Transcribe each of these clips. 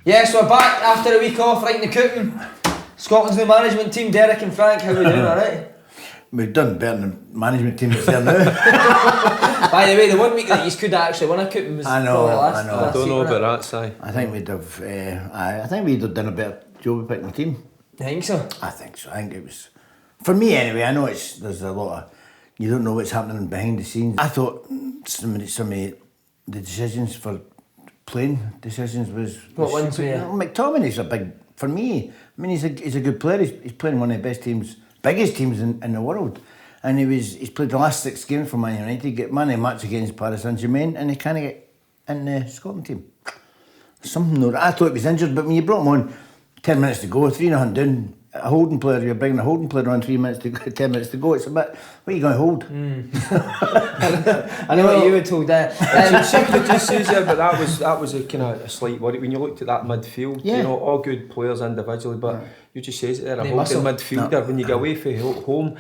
Yes, we're back after a week off, right in the cooking. Scotland's new management team, Derek and Frank, how are we doing, alright? We've done better than the management team that's there now. By the way, the 1 week that you could actually win a cooking was probably last. I don't know about that, Si. I think we'd have, I think we'd have done a better job of picking the team. You think so? I think so. I think it was, for me anyway. I know there's a lot of, you don't know what's happening behind the scenes. I thought some of the decisions for playing decisions was. What ones were you? McTominay's a big, for me. I mean, he's a good player. He's playing one of the best teams, biggest teams in the world, and he's played the last 6 games for Man United. Get man of the match against Paris Saint-Germain, and he can't get in the Scotland team. Something. I thought he was injured, but when you brought him on, 10 minutes to go, 3-0 down. A holding player, you're bringing a holding player on 10 minutes to go. It's a bit. What are you going to hold? I know what you were told there. Something just says there, but that was a kind of a slight worry when you looked at that midfield. Yeah. You know, all good players individually, but you just says it there. A They holding muscle. midfielder. When you get away from home,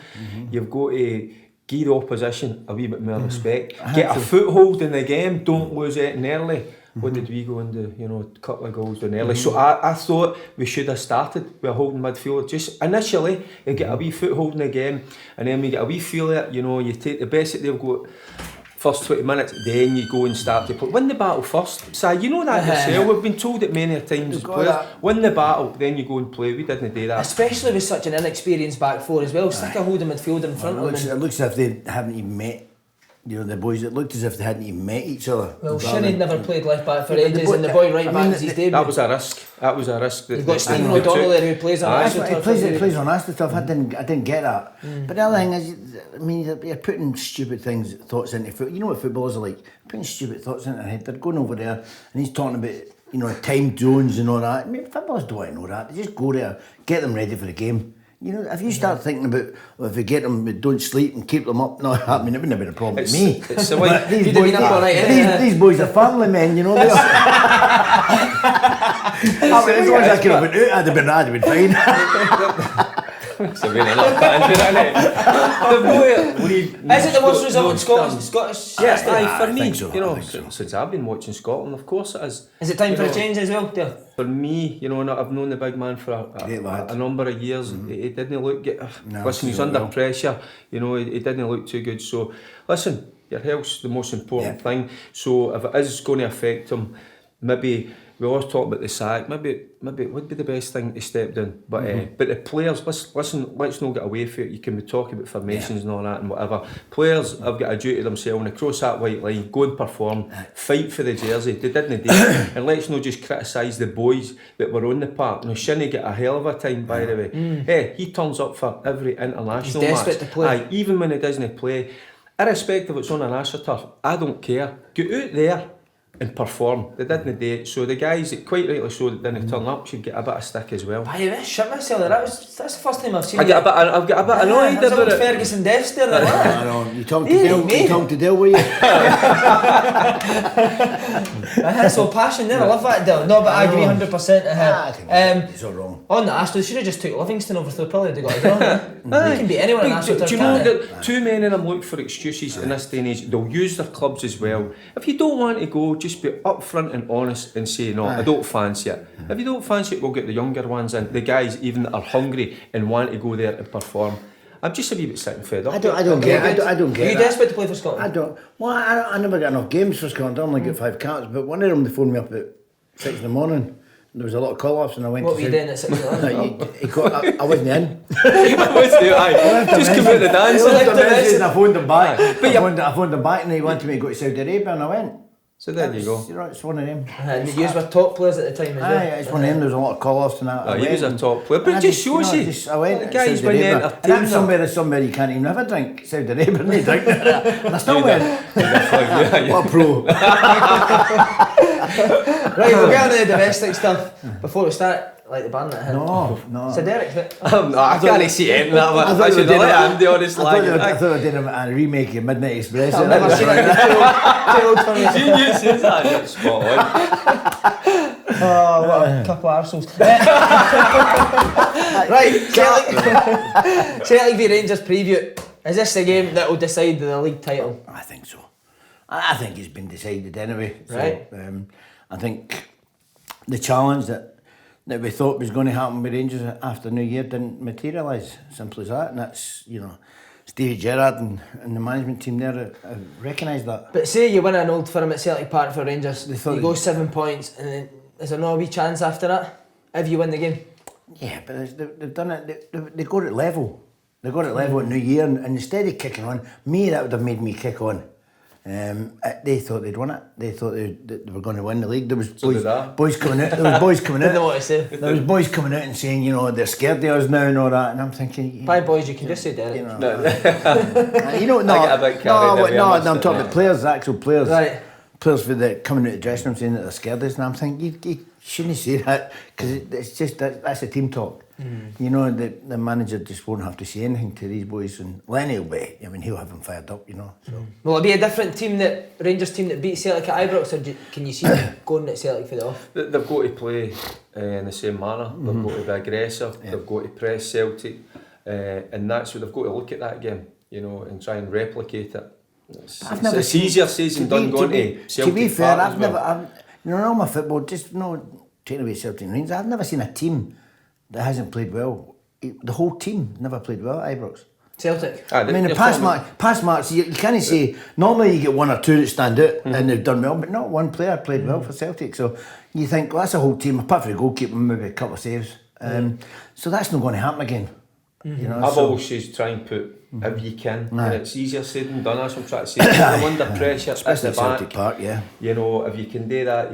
you've got to give the opposition a wee bit more respect. Get a foothold in the game. Don't lose it early. What did we go into? You know, a couple of goals in early. So I thought we should have started with a holding midfielder. Just initially, you get a wee foothold in the game, and then we get a wee feel of it. You know, you take the best that they've got. First 20 minutes, then you go and start to play. Win the battle first. So you know that yourself. We've been told it many times as players. Win the battle, then you go and play. We didn't do that. Especially with such an inexperienced back four as well. Stick a holding midfielder in front of them. It looks as if they haven't even met. You know, the boys, it looked as if they hadn't even met each other. Well, Shinnie never played left back for ages, and the boy right back was his debut. That was a risk. You've got Stephen O'Donnell there who plays on AstroTurf. He plays on AstroTurf. I didn't get that. But the other thing is, I mean, you're putting stupid thoughts into football. You know what footballers are like? Putting stupid thoughts into their head. They're going over there, and he's talking about, you know, time zones and all that. I mean, footballers don't want to know that. They just go there, get them ready for the game. You know, if you start thinking about, well, if we get them, we don't sleep and keep them up, no, I mean, it wouldn't have been a problem with me. It's the way these boys are family men, you know. As long as I could have been out, I'd have been fine. It's a really not bad, isn't it? Is it the worst result in Scottish? Yes, for me, think so, you know, so. since I've been watching Scotland, of course it is. Is it time for know, a change as well, dear? For me, you know, I've known the big man for a number of years. He didn't look good. Listen, he's under pressure. You know, he didn't look too good. So, listen, your health's the most important thing. So, if it is going to affect him, maybe we always talk about the sack. Maybe it would be the best thing to step down. But the players, listen, let's not get away from it. You can be talking about formations and all that and whatever. Players have got a duty themselves and across that white line, go and perform, fight for the jersey. They didn't do it. And let's not just criticise the boys that were on the park. Now, Shinnie get a hell of a time, by the way. Hey, he turns up for every international match. He's desperate to play. Aye, even when he doesn't play, irrespective of it's on an AstroTurf, I don't care. Get out there and perform. They didn't do it. So the guys that quite rightly so that didn't turn up should get a bit of stick as well. By the way, shit myself, that's the first time I've seen I've got a bit annoyed about it. Ferguson Death stare like I know. You talk to Dale, will you? So passion there, I love that Dale. No, but I agree 100% with I him. think it's all wrong. On the Astros, they should have just took Livingston over, so they probably would have got a draw. They can beat anyone in Astros. Do you know that too many of them look for excuses in this day and age? They'll use their clubs as well. If you don't want to go, just be upfront and honest and say, no, I don't fancy it. If you don't fancy it, we'll get the younger ones in, the guys even that are hungry and want to go there and perform. I'm just a wee bit sick and fed up. I don't get it. Are you desperate to play for Scotland? I don't. Well, I never got enough games for Scotland. I only got 5 caps, but one of them they phoned me up at 6 in the morning. There was a lot of call-offs and I went What to were you doing at 6 o'clock? I wasn't in. Just come out the dance. And I phoned him back. I phoned him back and he wanted me to go to Saudi Arabia and I went. So there you go. You're right, it's one of them. And you were top players at the time as well. Aye, it's one of them. There was a lot of call-offs and that. He was a top player, but it just shows you. I went the to guys Saudi when they Arabia. And that's somewhere you can't even have a drink. Saudi Arabia, and they drink there. And I still went. What a pro. Right, we'll get on to the domestic stuff before we start. Like the band that hit. No. So Derek, I can't see it in that one. I should have let Andy on his slag. I thought I did a remake of Midnight Express. I've never seen it. Too old for me. Genius is that? Spot on. Oh, what a couple of arseholes. Right, Celtic v Rangers preview. Is this the game that will decide the league title? I think so. I think it's been decided anyway. So, right. I think the challenge that we thought was going to happen with Rangers after New Year didn't materialise. Simple as that. And that's, Stevie Gerrard and the management team there have recognised that. But say you win an Old Firm at Celtic Park for Rangers, you go 7 points, and then is there no wee chance after that if you win the game? Yeah, but they've done it. They got it level. They got it level at New Year, and instead of kicking on, that would have made me kick on. They thought they'd won it. They thought they were going to win the league. There was boys coming out. There was boys coming out. Didn't know what to say. There was boys coming out and saying, they're scared of us now and all that. And I'm thinking, by boys, you can just say Derek. I'm talking about players, actual players. Right. Players coming out of the dressing room saying that they're scared of us, and I'm thinking, you shouldn't say that, because it's just that's a team talk. The manager just won't have to say anything to these boys, and Lenny will be. He'll have them fired up. So. Will it be a different team, that Rangers team that beat Celtic at Ibrox, or can you see them going at Celtic for the off? They've got to play in the same manner. They've got to be aggressive. Yeah. They've got to press Celtic, and that's what they've got to look at that game. And try and replicate it. It's easier said than done going to Celtic. To be fair, I've all my football, just taking away Celtic and Rangers, I've never seen a team that hasn't played well. The whole team never played well at Ibrox. Celtic. The past marks, you can't say, normally you get one or two that stand out and they've done well, but not one player played well for Celtic. So you think, well, that's a whole team, apart from the goalkeeper, maybe a couple of saves. So that's not going to happen again. I've always said try and put if you can, and it's easier said than done. That's what I'm trying to say. I'm under pressure, especially at Celtic Park. Yeah, if you can do that,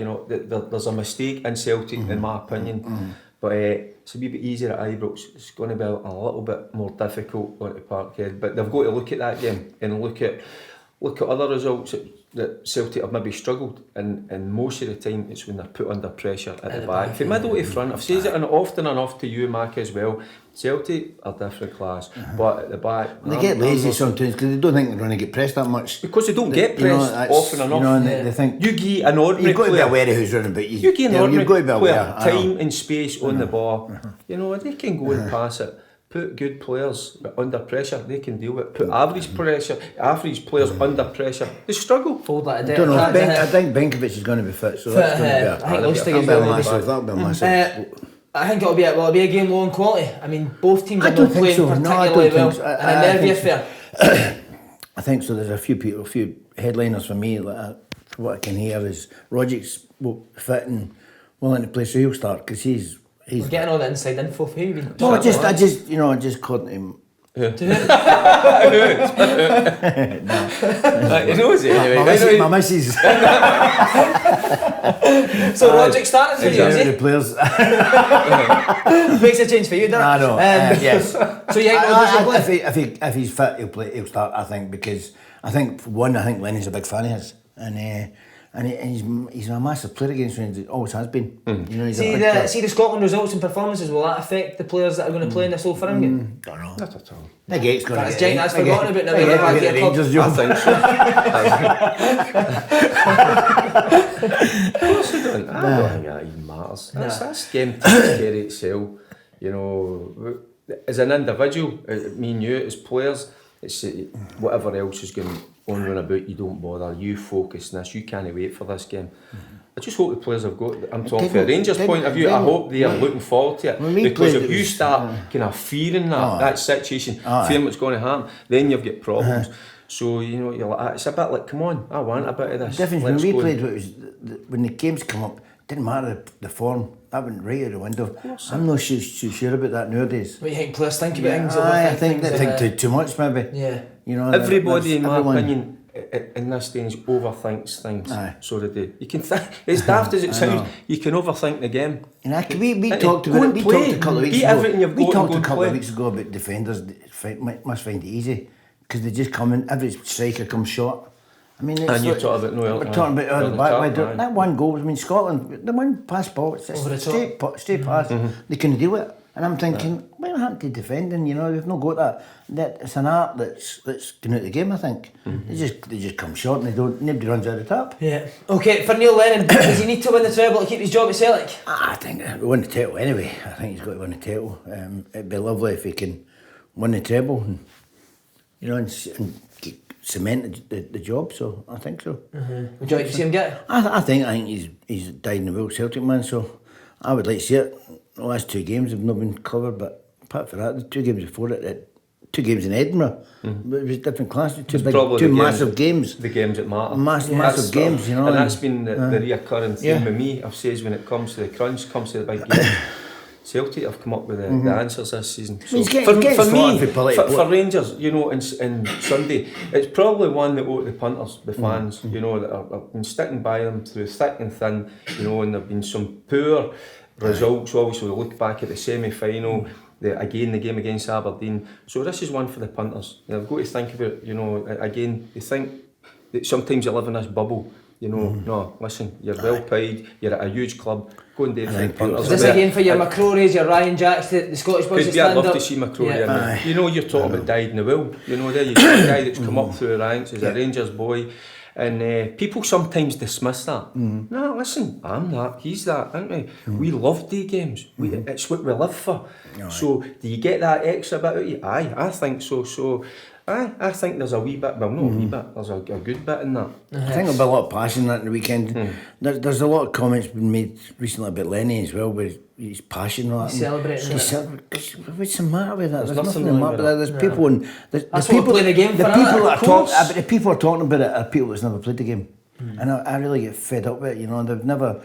there's a mistake in Celtic, in my opinion. But it's a wee bit easier at Ibrox. It's going to be a little bit more difficult going to Parkhead. But they've got to look at that game and look at other results that Celtic have maybe struggled, and most of the time it's when they're put under pressure at the back. From middle to front, I've said it often enough to you, Mac, as well. Celtic are different class, but at the back they get lazy sometimes because they don't think they're going to get pressed that much. Because they don't get pressed often enough. And they think you give an ordinary you've got to be player, aware of who's running about you. You give an ordinary player time and space on the ball. They can go and pass it. Put good players under pressure, they can deal with it. Put average players under pressure, they struggle. Fold that I don't know. I think Benkovic is going to be fit, so that's going to be that'll be massive. I think it'll be a game low in quality. Both teams are not playing particularly well, and a nervy affair. I think so. There's a few headliners for me. From what I can hear is Rodgers fit and willing to play, so he'll start because he's. We're getting all the inside info for you. No, I just called him. Yeah. He knows it anyway. My missus. So Roderick started for you, is he? The players. Makes a change for you, doesn't it? I know. Yes. So you think if he's fit, he'll start. I think because I think Lenny's a big fan of his, and he's a massive player against Rangers. Always has been. See the Scotland results and performances. Will that affect the players that are going to play in this Old Firm game? Don't know. Not at all. That's forgotten about now. I think so. Of course they don't. I don't think that even matters. That's game to carry itself. As an individual, me and you as players, it's whatever else is going on and about, you don't bother, you focus on this, you can't wait for this game. I just hope the players have got, I'm talking from a Rangers point of view, I hope they are looking forward to it, because if you start kind of fearing that situation, fearing what's going to happen, then you've got problems. So you're like, it's a bit like, come on, I want a bit of this. Definitely, when we played, when the games come up, didn't matter the form, that went right out the window. I'm not too sure about that nowadays. What do you think players think about things? I think they think too much maybe. Yeah. Everybody, in my opinion, in this stage overthinks things. So do they. You can think, as daft as it sounds, you can overthink the game. We talked about it. We talked a couple of weeks ago. We talked a couple of weeks ago about defenders must find it easy because they just come in. Every striker comes short. And you're talking about we're talking about the back. That one goal. Scotland, the one pass ball. It's a straight pass. They can deal with it. And I'm thinking, what happened to defending? We've not got that. It's an art that's going out the game. I think they just come short and nobody runs out of the top. Yeah. Okay. For Neil Lennon, does he need to win the treble to keep his job at Celtic? I think he'll win the title anyway. I think he's got to win the title. It'd be lovely if he can win the treble and cement the job. So I think so. Would you like to see him get it? I think he's dyed in the wool Celtic man. So. I would like to see it. The last 2 games have not been covered, but apart from that, the 2 games before it 2 games in Edinburgh. It was different class. Two massive games. The games that matter. Massive games, you know. And that's been the reoccurring theme with me. I've said when it comes to the crunch, comes to the big game. Celtic have come up with the answers this season. So for Rangers, you know, in Sunday, it's probably one that the punters, the fans, you know, that have been sticking by them through thick and thin, you know, and there have been some poor results. Obviously, we look back at the semi-final, the game against Aberdeen. So this is one for the punters. They've got to think about, you know, again, they think that sometimes you live in this bubble. You know, no, listen, you're well paid, you're at a huge club, go and do it. Is this again for your McCrory's, your Ryan Jacks, the Scottish boys? I'd love to see McCrory in there. You know, you're talking about dyed in the will. You know, there you've got a guy that's come up through the ranks as a Rangers boy. And people sometimes dismiss that. No, listen, I'm that, he's that, aren't we? We love day games. It's what we live for. So, do you get that extra bit out of you? Aye, I think so. So, I think there's a wee bit, well, not a wee bit, there's a good bit in that. I think there'll be a lot of passion in that in the weekend. There's a lot of comments been made recently about Lenny as well, where he's passion on that. He's celebrating what's the matter with that? There's nothing the matter with that. There's people and that's what play the game for. The people are talking about it are people that's never played the game, and I really get fed up with it. You know, they've never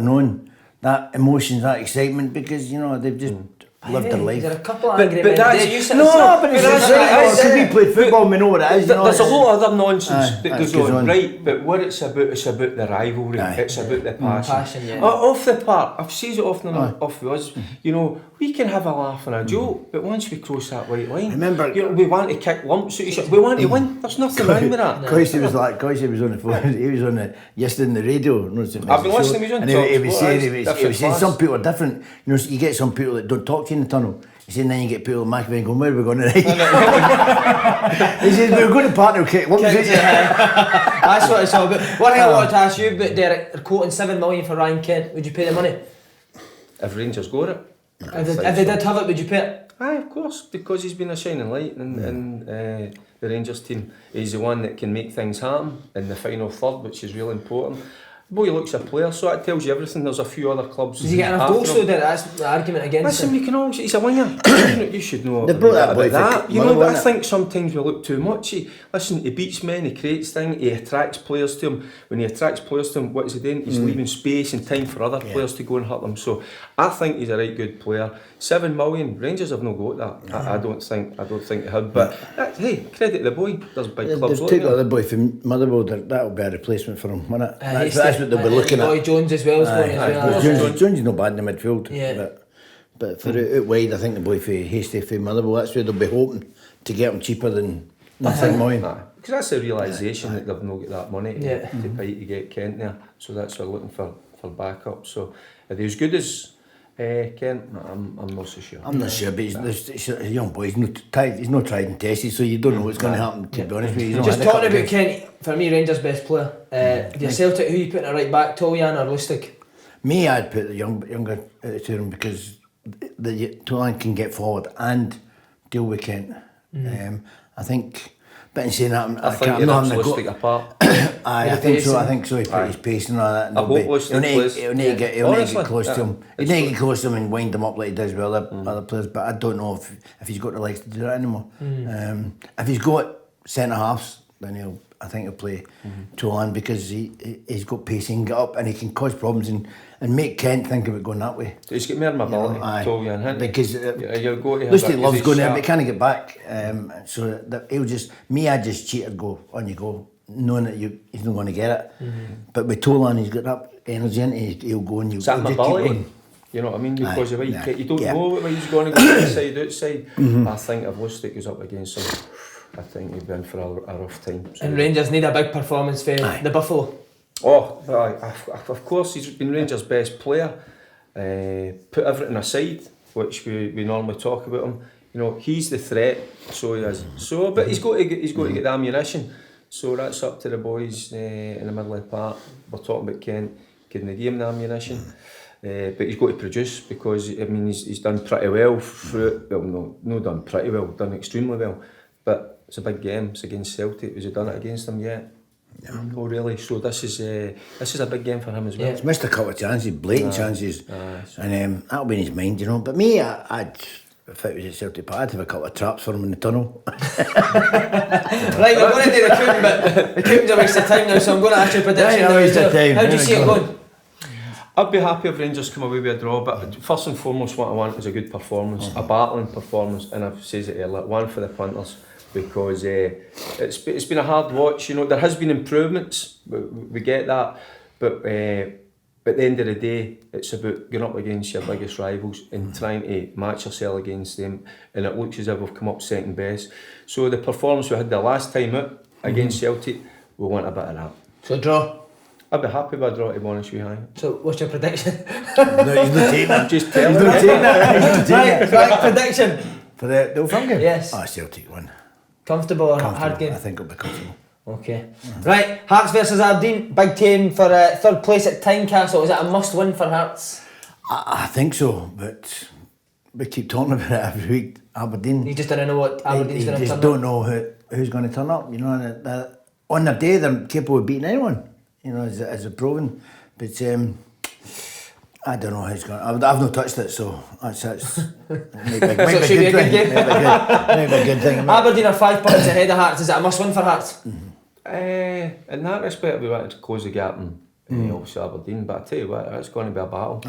known that emotions, that excitement, because you know they've just lived their life. There are a couple of angry men. We played football, we know what it is. There's a lot of other nonsense that goes on, right? But what it's about the rivalry. It's about the passion. Off the park, I've said it often off with us. You know, we can have a laugh and a joke, but once we cross that white line, remember, you know, we want to kick lumps at each other. We want to win. There's nothing wrong with that. Coisy was on the phone. He was on yesterday on the radio. I've been listening. He was saying some people are different. You know, you get some people that don't talk to you in the tunnel. He said, then you get people like McAvey going, where are we going tonight? He said, we're going to partner kick. What was it? That's what it's all about. One thing I wanted to ask you about, Derek, they're quoting 7 million for Ryan Kent. Would you pay the money? If Rangers got it. If they did have it, would you pay it? Aye, of course, because he's been a shining light in the Rangers team. He's the one that can make things happen in the final third, which is really important. Boy looks a player, so that tells you everything. There's a few other clubs. Does he get enough goals though? That's the argument against him. Listen, we can always. He's a winger. You should know. They brought that boy about that. You know, but I think sometimes we look too much. He beats men. He creates things. He attracts players to him. When he attracts players to him, what is he doing? He's leaving space and time for other players to go and hurt them. So I think he's a right good player. 7 million. Rangers have not got that. I don't think they had. But hey, credit the boy. There's big clubs. They've taken the boy from Motherwell. That'll be a replacement for him, won't it? That's what they'll be looking at. Roy Jones as well is going as well. Jones is not bad in the midfield. Yeah. But for out wide, I think the boy for Hasty for Motherwell, that's where they'll be hoping to get him cheaper than nothing million. Because that's the realisation that they've not got that money to pay to get Kent there. So that's why they're looking for backup. So are they as good as Kent? No, I'm not so sure. I'm not sure, but he's a young boy. He's not tried and tested, so you don't know what's going to happen, to be honest with you. Just talking about Kent, for me, Rangers' best player. Your Celtic, who you putting it right back, Toljan or Lustig? Me, I'd put the younger to him because Toljan can get forward and deal with Kent. I think. But in saying that, I think you're Lustig apart. I think so. He put his pace and all that. And he'll need to get close to him. He'll need to get close to him and wind him up like he does with other players. But I don't know if he's got the legs to do that anymore. If he's got centre halves, then I think he'll play Tolan because he's got pace, he can get up and he can cause problems and make Kent think about going that way. He's got more mobility, Tolan, because Lustig loves going there, but he can't get back. So he'll just, I'd just cheat and go, on you go, knowing that he's not going to get it. But with Tolan, he's got that energy in it, he'll go and he'll just keep going. You know what I mean? Because you don't know where he's going to go outside. I think if Lustig goes up against him, I think he'd be in for a rough time. So. And Rangers need a big performance for the Buffalo. Oh, of course, he's been Rangers' best player. Put everything aside, which we normally talk about him. You know, he's the threat, so he is. So, but he's got to get the ammunition. So that's up to the boys in the middle of the park. We're talking about Kent, can they give him the ammunition? But he's got to produce because he's done pretty well through it. Well, no, done pretty well, done extremely well. But it's a big game. It's against Celtic. Has he done it against them yet? No, really. So this is a big game for him as well. He's missed a couple of chances, blatant chances, and that'll be in his mind, But me, if it was at Celtic Park, I'd have a couple of traps for him in the tunnel. Right, we're going to do the Coombe, but the Coombe's a waste of time now, so I'm going to ask you a prediction. How do you see it going? I'd be happy if Rangers come away with a draw, but first and foremost what I want is a good performance, a battling performance, and I've said it earlier, one for the punters, because it's been a hard watch. There has been improvements, we get that, but at the end of the day, it's about going up against your biggest rivals and trying to match yourself against them, and it looks as if we've come up second best. So the performance we had the last time out against Celtic, we want a bit of that. So draw? I'd be happy with a draw, to be honest with you. So what's your prediction? No, he's not taking that. Just tell He's me. not taking that. Right, prediction. For the Old Firm game? Yes. Celtic win. Comfortable or hard game? I think it'll be comfortable. Okay. Right, Hearts versus Aberdeen. Big game for third place at Tynecastle. Is it a must win for Hearts? I think so, but we keep talking about it every week. Aberdeen. You just don't know what Aberdeen's going to turn up. You just don't know who's going to turn up. And on their day, they're capable of beating anyone. As a proven. But I don't know how it's going. I've not touched it, so that's might be a good thing. Might be a good thing. Aberdeen are 5 points ahead of Hearts. Is it a must win for Hearts? In that respect, we wanted to close the gap and obviously Aberdeen, but I tell you what, it's going to be a battle.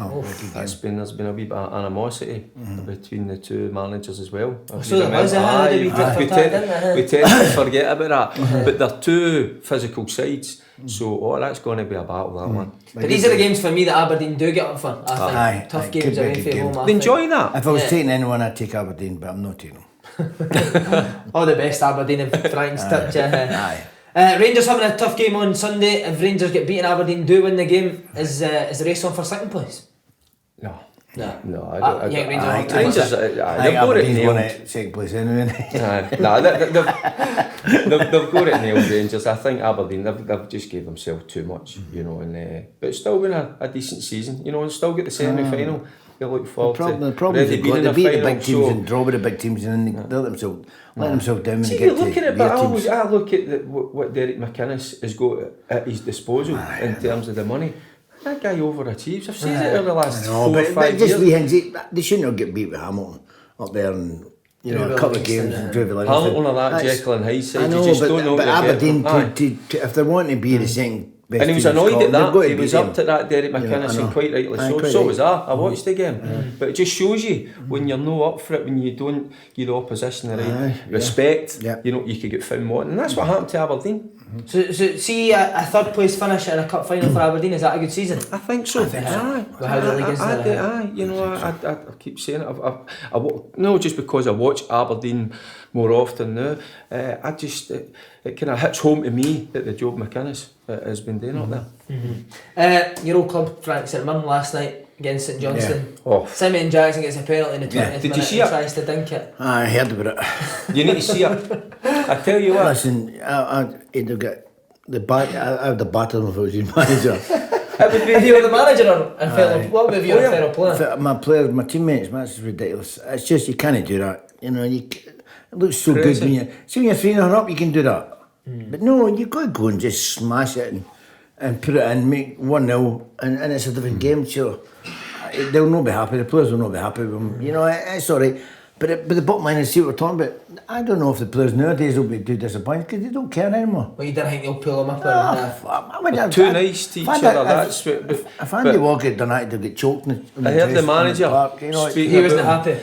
There's been a wee bit of animosity between the two managers as well. So there was we tend to forget about that, but they're two physical sides, so that's going to be a battle, that one. But these are the games for me that Aberdeen do get up for. I think tough games away from home. They enjoy that. If I was taking anyone, I'd take Aberdeen, but I'm not taking them. All the best, Aberdeen, if Frank's touch. Rangers having a tough game on Sunday. If Rangers get beaten, Aberdeen do win the game. Is the race on for second place? No, I don't. Rangers, they've got it nailed. Second place anyway. They've got it nailed, Rangers. I think Aberdeen, they've just gave themselves too much, but it's still been a decent season, and still get the semi-final. They look forward to. The problem is they beat the big teams and draw with the big teams, and then they let themselves down when they get to look at it, but I look at what Derek McInnes has got at his disposal in terms of the money. That guy overachieves. I've seen it over the last 4 or 5 years. They shouldn't have get beat with Hamilton up there and a couple of games and Drew Hamilton or that Jekyll and Hyde side. I know, but Aberdeen, if they're wanting to be the second best, and he was annoyed at that. He was up to that, Derek McInnes, and quite rightly so. So was I watched the game, but it just shows you when you're not up for it, when you don't give the opposition the right respect. You could get found wanting, and that's what happened to Aberdeen. So see a third place finish in a cup final for Aberdeen, is that a good season? I think so. I keep saying it. No, just because I watch Aberdeen more often now, it kind of hits home to me that the job McInnes has been doing up there. Your old club, Frank, St Mirren last night against St Johnstone. Simeon Jackson gets a penalty in the 20th Did you see it? It? Tries to dink it. I heard about it. You need to see it. I tell you what. Listen, I'd have got I would have battered him if I was your manager. If you were the manager what would be your fellow player? My teammates, that's ridiculous. It's just you can't do that. It looks so good when you're 3-0 up, you can do that. But no, you've got to go and just smash it and put it in, make 1-0, and it's a different game. So they'll not be happy. The players will not be happy with them. It's all right. But the bottom line is, see what we're talking about. I don't know if the players nowadays will be too disappointed because they don't care anymore. Well, you didn't think they'll pull them up? They're too nice to each other. If Andy Walker had done that, they'd get choked in the I heard the manager speaking. He wasn't happy.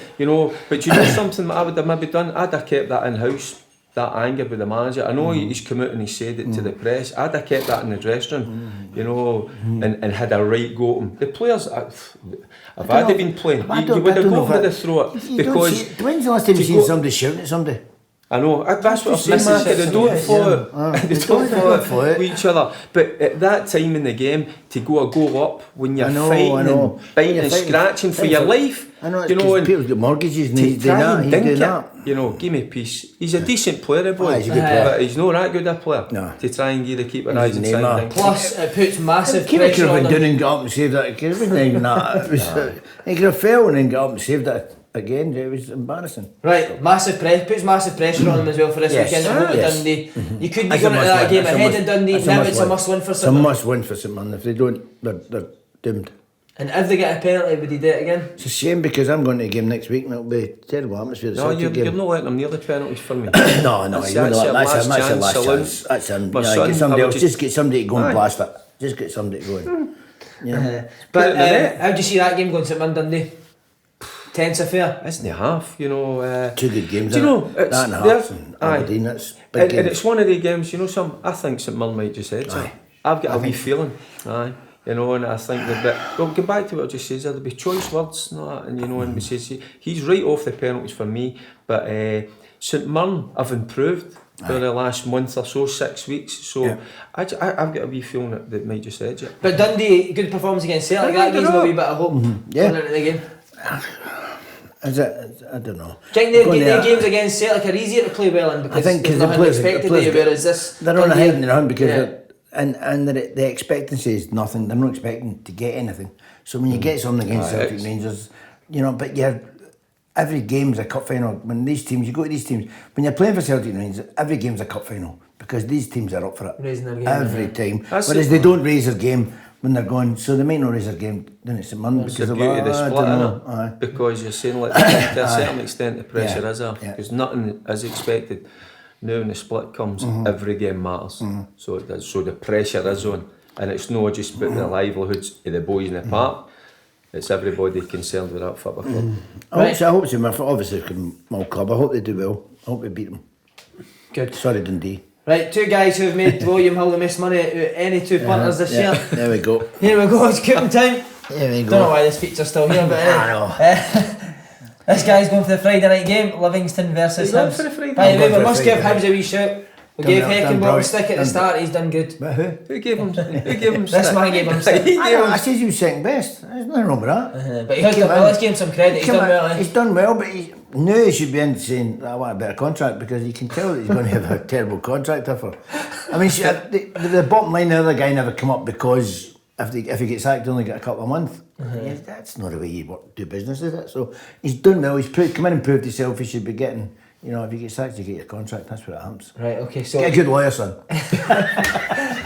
But something that I would have maybe done? I'd have kept that in-house. That anger with the manager. I know he's come out and he said it to the press. I'd have kept that in the dressing room, and had a right go at him. The players, if I'd have been playing, you would have gone for the throat. Because when's the last time you seen somebody shouting at somebody? I know, that's what I'm saying, they don't follow it. They don't follow it with each other. But at that time in the game, to go a goal up when you're fighting and biting and scratching for your life, I know, it's people's got mortgages and he's doing that. Give me peace. He's a decent player, boy, but he's not that good a player to try and give the keeper eyes and try. Plus, it puts massive pressure on him. He could have been down and got up and saved that. He could have fell and then got up and saved that again, it was embarrassing. Right, puts massive pressure on them as well for this weekend. Dundee. You could be going into that game ahead of Dundee. Now it's a must win for St Mirren. It's a must win for St Mirren. If they don't, they're doomed. And if they get a penalty, would he do it again? It's a shame because I'm going to a game next week and it'll be a terrible atmosphere. No, you're not letting them near the penalties for me. No, that's your last chance. That's him. Get somebody else. Just get somebody to go and blast it. Just get somebody to go in. But how do you see that game going, St Mirren Dundee? Tense affair. Isn't it half? You know, 2 good games. Do you know? It's that and a half. And Aberdeen. That's big games. And it's one of the games. You know, I think St Mirren might just edge it. I've got a wee feeling. Aye. You know, and I think that, well, go back to what I just says, there'll be choice words and that, and you know, and we says he's right off the penalties for me, but St Mirren have improved for the last month or so, 6 weeks, so I've got a wee feeling that might just edge it. But Dundee, good performance against Celtic, that gives them a wee bit of hope going into the game. Is it? I don't know. Do you think their games against Celtic are easier to play well in because there's nothing expected of you, whereas this... They're on a hiding around because and the expectancy is nothing. They're not expecting to get anything. So when you get something against Celtic Rangers, you know, but every game's a cup final. When these teams, you go to these teams, when you're playing for Celtic Rangers, every game's a cup final because these teams are up for it. Raising their game. Every time. Whereas they don't raise their game when they're going, so they might not raise their game down at St Mirren because of the split, because you're saying like to a certain extent the pressure is there because nothing is expected. Now when the split comes, every game matters. So it does. So the pressure is on, and it's not just about the livelihoods of the boys in the park. It's everybody concerned with that football club. I hope so. Obviously, small club. I hope they do well. I hope we beat them. Good. Sorry, Dundee. Right, 2 guys who've made William Hill the most money out of any 2 punters this year. There we go. Here we go. It's coupon time. There we go. Don't know why this feature's still here, but I know. This guy's going for the Friday night game, Livingston versus Hibs. By the way, we must give Hibs a wee shout. We gave Heckenbach a stick at the start, he's done good. But who? Who gave him stick? This man gave him stick. I said he was second best. There's nothing wrong with that. But he has done well, let's give him some credit, he's done well. He's done well, but he should be in saying, I want a better contract because you can tell that he's going to have a terrible contract offer. I mean, the bottom line, the other guy never come up because if he gets sacked, he only get a couple of months. That's not the way you do business, is it? So he's done well, he's come in and proved himself, he should be getting, you know, if you get sacked, you get your contract, that's what it happens. Right, okay, so... Get a good lawyer, son.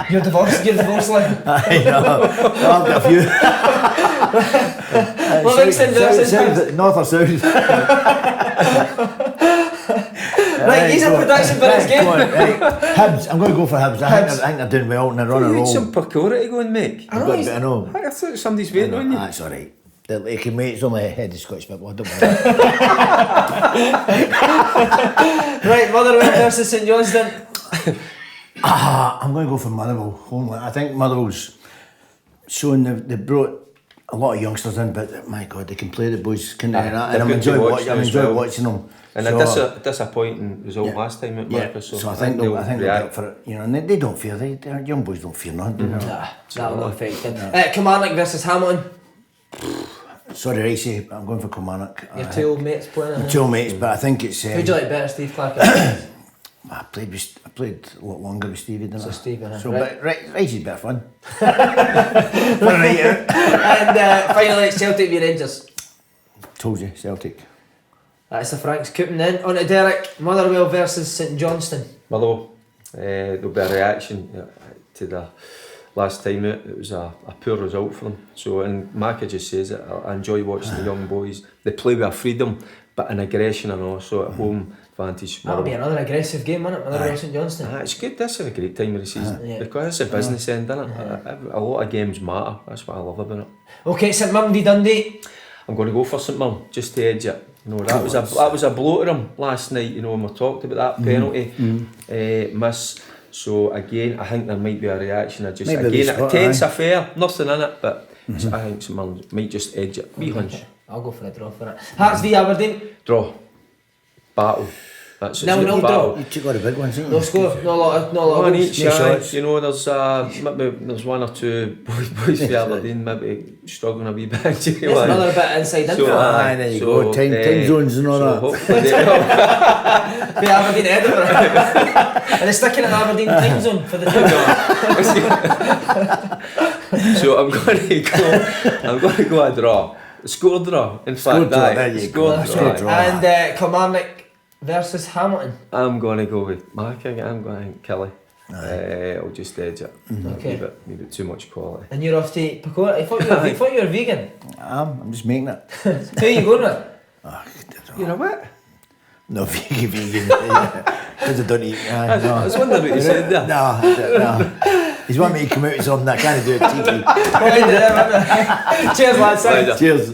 You're divorced lawyer? I know, I've got a few. Livingston versus North or South? Right, he's a prediction for this game. Hibs, I'm going to go for Hibs. I think they're doing well and they're on a roll. You need some Pecora to go and make. I know. I thought somebody's waiting on you. That's alright. They can wait, it's only head of Scottish football, don't worry. Right, Motherwell versus St Johnstone. I'm going to go for Motherwell. I think Motherwell's shown they brought a lot of youngsters in, but my God, they can play, the boys. And I'm enjoying watching them. And a disappointing result last time at Marcus. So I think they'll be up for it. You know, and they don't fear. Their young boys don't fear nothing. That will affect them. Kilmarnock versus Hamilton. Sorry, Racey, I'm going for Kilmarnock. Your 2 old mates playing. 2 old mates, but I think it's. Who'd you like better, Steve Clark? I played a lot longer with Stevie, didn't I? So Steve, but Racey's better fun. And finally, it's Celtic v Rangers. Told you, Celtic. That's the Franks coupon then. On to Derek, Motherwell versus St Johnstone. Motherwell. There'll be a reaction to the last time out. It was a poor result for them. So, and Macca just says it, I enjoy watching the young boys. They play with a freedom, but an aggression and also at home advantage. That'll be another aggressive game, won't it? Motherwell St Johnstone. It's good. This is a great time of the season because it's a business end, isn't it? A lot of games matter. That's what I love about it. Okay, St Mirren v Dundee. I'm going to go for St Mirren just to edge it. You know, that was a blow to them last night. You know, when we talked about that penalty miss. So again, I think there might be a reaction. A tense affair, nothing in it, but I think St Mirren might just edge it. Wee hunch. I'll go for a draw for it. Hearts v Aberdeen. Draw. Battle. That's it. No draw. You got a big one, didn't you? No score. No lot of one goals. each shots. You know, there's 1 or 2 boys for Aberdeen maybe struggling a wee bit. There's another bit inside info. There you go. Time zones and all that. For Aberdeen Edinburgh. And they're sticking in Aberdeen time zone for the So I'm going to go a draw. Score draw. In Score fact, draw, aye. there you Score go. draw. Score draw. And Kilmarnock versus Hamilton. I'm going to go with Mark. I'm going to Kelly. I'll just edge it. Okay. Leave it too much quality. And you're off to Pakora. I thought you were vegan. I'm just making it. Who are you going with? You know what? No, vegan. Because I don't eat. I was wondering what you said there. No. He's wanting me to come out with something that I can't do it TV. Cheers, lads. Cheers.